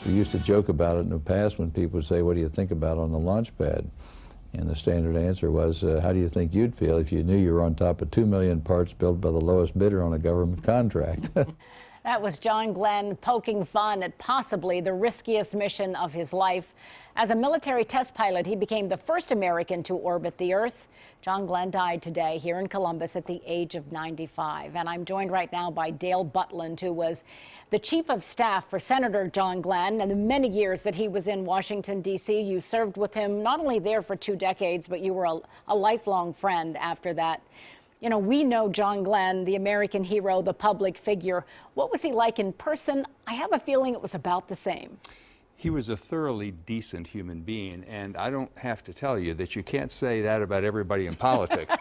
We used to joke about it in the past when people would say, what do you think about on the launch pad? And the standard answer was, how do you think you'd feel if you knew you were on top of 2 million parts built by the lowest bidder on a government contract? That was John Glenn poking fun at possibly the riskiest mission of his life. As a military test pilot, he became the first American to orbit the Earth. John Glenn died today here in Columbus at the age of 95. And I'm joined right now by Dale Butland, who was the chief of staff for Senator John Glenn and the many years that he was in Washington, D.C. You served with him not only there for 2 decades, but you were a lifelong friend after that. You know, we know John Glenn, the American hero, the public figure. What was he like in person? I have a feeling it was about the same. He was a thoroughly decent human being, and I don't have to tell you that you can't say that about everybody in politics.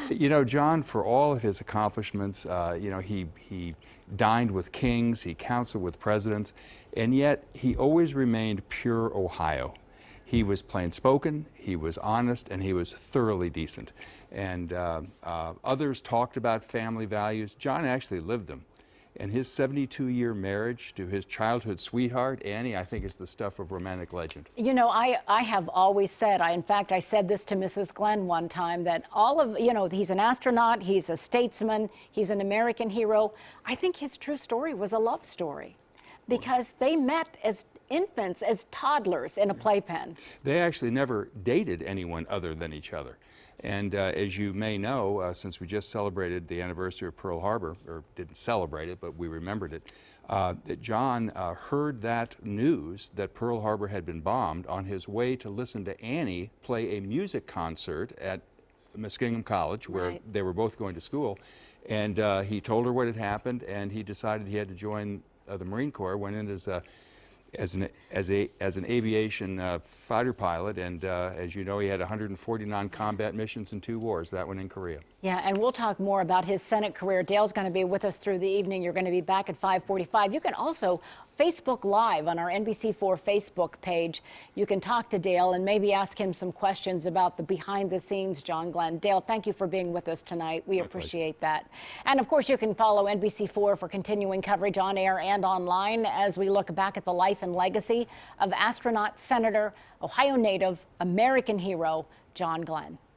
You know, John, for all of his accomplishments, you know, he dined with kings, he counseled with presidents, and yet he always remained pure Ohio. He was plain spoken, he was honest, and he was thoroughly decent. And others talked about family values. John actually lived them. And his 72-year marriage to his childhood sweetheart, Annie, I think is the stuff of romantic legend. You know, I have always said, in fact, I said this to Mrs. Glenn one time, that all of, you know, he's an astronaut, he's a statesman, he's an American hero. I think his true story was a love story because they met as infants, as toddlers in a playpen. They actually never dated anyone other than each other. And as you may know, since we just celebrated the anniversary of Pearl Harbor, or didn't celebrate it, but we remembered it, that John heard that news that Pearl Harbor had been bombed on his way to listen to Annie play a music concert at Muskingum College, where they were both going to school. And he told her what had happened, and he decided he had to join the Marine Corps, went in as an aviation fighter pilot, and as you know, he had 140 non-combat missions in 2 wars, that one in Korea. Yeah, and we'll talk more about his Senate career. Dale's going to be with us through the evening. You're going to be back at 5:45. You can also Facebook Live on our NBC4 Facebook page. You can talk to Dale and maybe ask him some questions about the behind-the-scenes John Glenn. Dale, thank you for being with us tonight. We appreciate that. And of course, you can follow NBC4 for continuing coverage on air and online as we look back at the life and legacy of astronaut, senator, Ohio native, American hero, John Glenn.